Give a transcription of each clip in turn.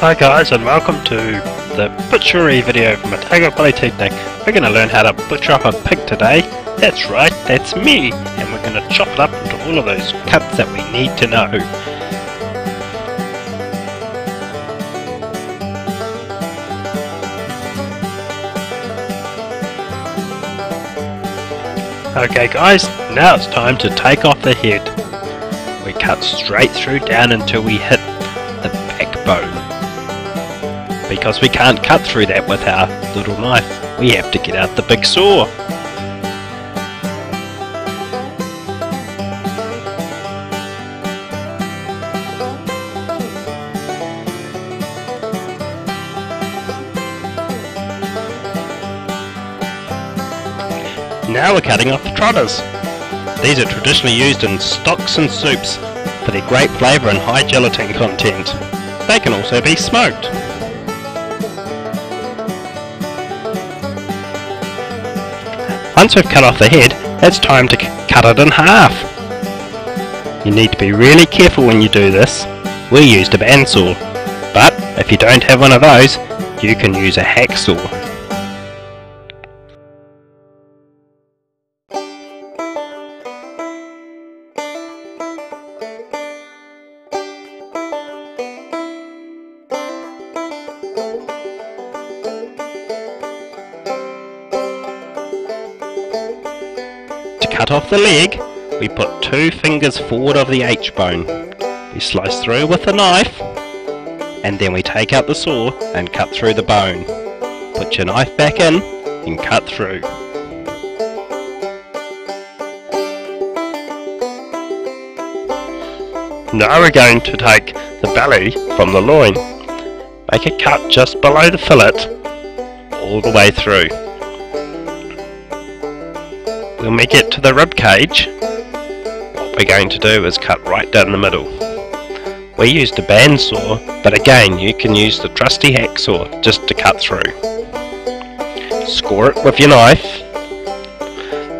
Hi guys, and welcome to the Butchery video from Otago Polytechnic. We're going to learn how to butcher up a pig today. That's right, that's me, and we're going to chop it up into all of those cuts that we need to know. Okay guys, now it's time to take off the head. We cut straight through down until we hit the backbone. Because we can't cut through that with our little knife, we have to get out the big saw. Now we're cutting off the trotters. These are traditionally used in stocks and soups for their great flavour and high gelatin content. They can also be smoked. Once we've cut off the head, it's time to cut it in half. You need to be really careful when you do this. We used a bandsaw, but if you don't have one of those, you can use a hacksaw. Cut off the leg, we put 2 fingers forward of the H-bone. We slice through with the knife, and then we take out the saw and cut through the bone. Put your knife back in and cut through. Now we're going to take the belly from the loin. Make a cut just below the fillet, all the way through. When we get to the rib cage, what we're going to do is cut right down the middle. We used a bandsaw, but again you can use the trusty hacksaw just to cut through. Score it with your knife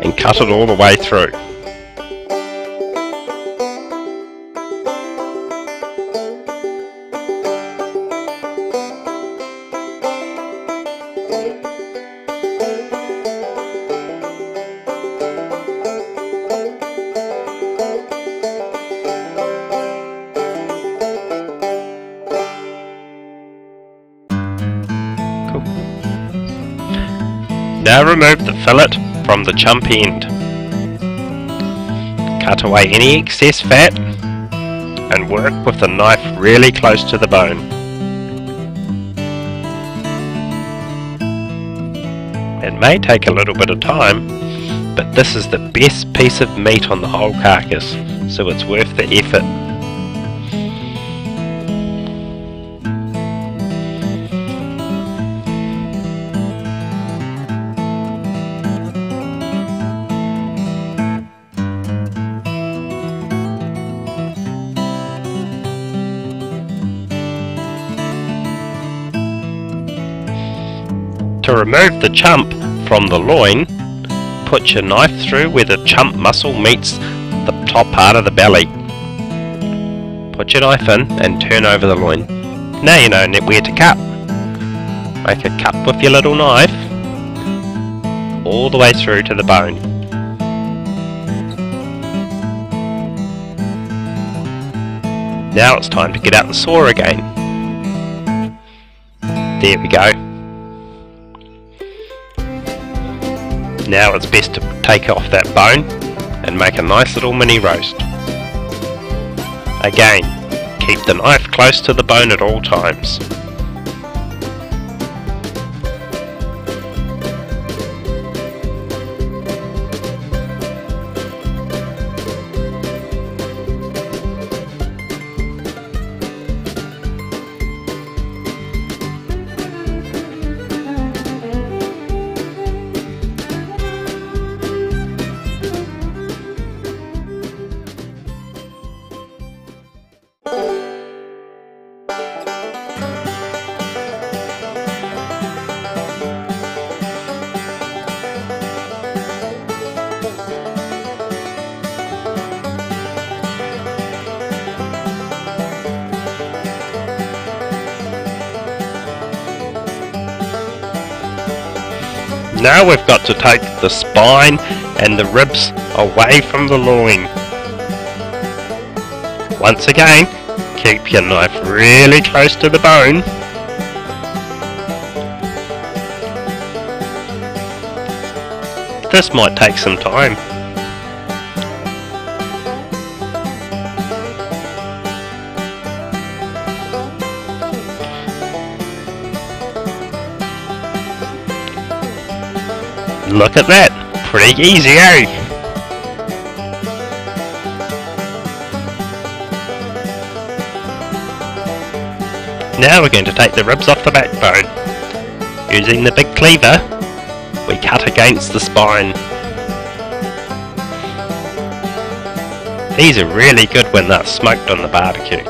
and cut it all the way through. Now remove the fillet from the chump end. Cut away any excess fat and work with the knife really close to the bone. It may take a little bit of time, but this is the best piece of meat on the whole carcass, so it's worth the effort. To remove the chump from the loin, put your knife through where the chump muscle meets the top part of the belly. Put your knife in and turn over the loin. Now you know where to cut. Make a cut with your little knife all the way through to the bone. Now it's time to get out the saw again. There we go. Now it's best to take off that bone and make a nice little mini roast. Again, keep the knife close to the bone at all times. Now we've got to take the spine and the ribs away from the loin. Once again, keep your knife really close to the bone. This might take some time. Look at that! Pretty easy, eh? Now we're going to take the ribs off the backbone. Using the big cleaver, we cut against the spine. These are really good when they're smoked on the barbecue.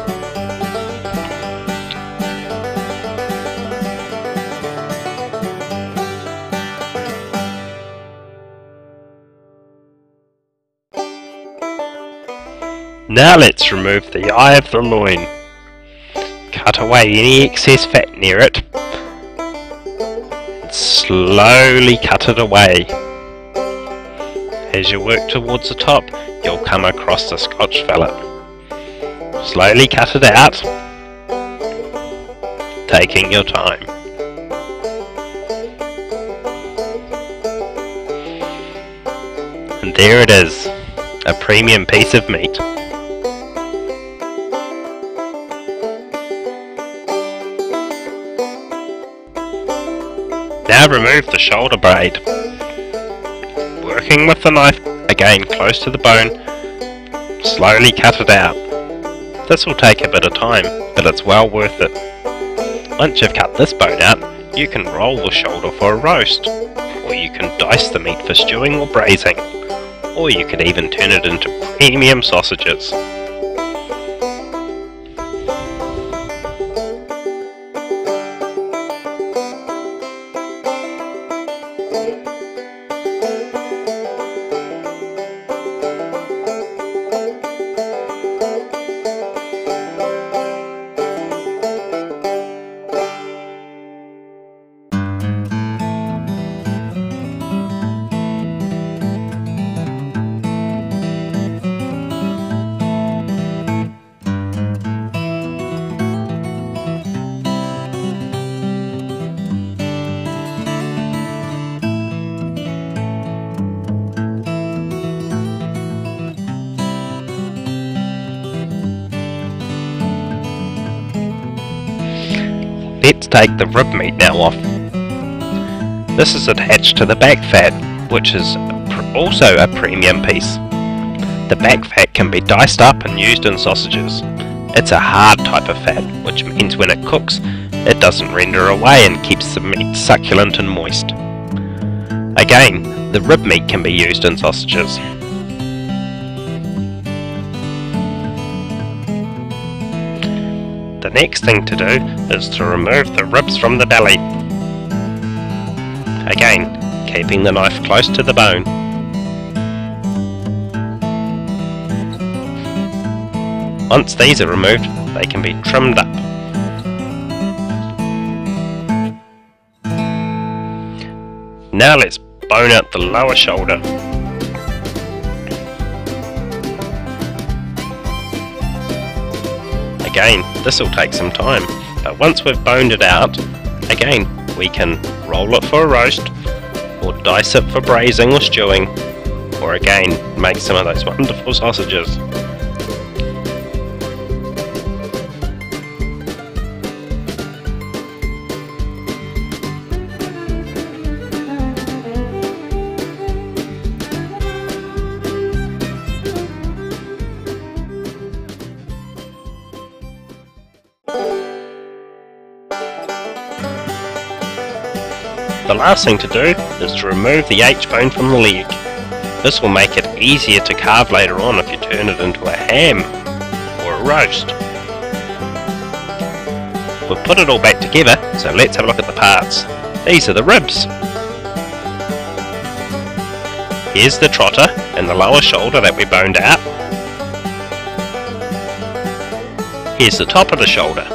Now let's remove the eye of the loin. Cut away any excess fat near it. Slowly cut it away. As you work towards the top, you'll come across the Scotch fillet. Slowly cut it out, taking your time. And there it is, a premium piece of meat. Now remove the shoulder blade. Working with the knife again close to the bone, slowly cut it out. This will take a bit of time, but it's well worth it. Once you've cut this bone out, you can roll the shoulder for a roast, or you can dice the meat for stewing or braising, or you could even turn it into premium sausages. Let's take the rib meat now off. This is attached to the back fat, which is also a premium piece. The back fat can be diced up and used in sausages. It's a hard type of fat, which means when it cooks, it doesn't render away and keeps the meat succulent and moist. Again, the rib meat can be used in sausages. The next thing to do is to remove the ribs from the belly. Again, keeping the knife close to the bone. Once these are removed, they can be trimmed up. Now let's bone out the lower shoulder. Again, this will take some time, but once we've boned it out, again, we can roll it for a roast, or dice it for braising or stewing, or again, make some of those wonderful sausages. The last thing to do is to remove the H-bone from the leg. This will make it easier to carve later on if you turn it into a ham or a roast. We've put it all back together, so let's have a look at the parts. These are the ribs. Here's the trotter and the lower shoulder that we boned out. Here's the top of the shoulder.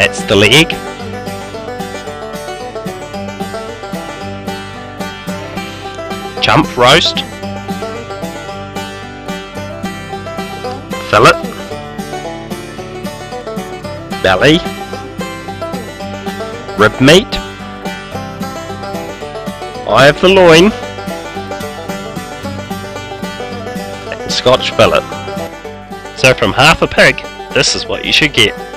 That's the leg. Chump roast. Fillet. Belly. Rib meat. Eye of the loin. And Scotch fillet. So from half a pig, this is what you should get.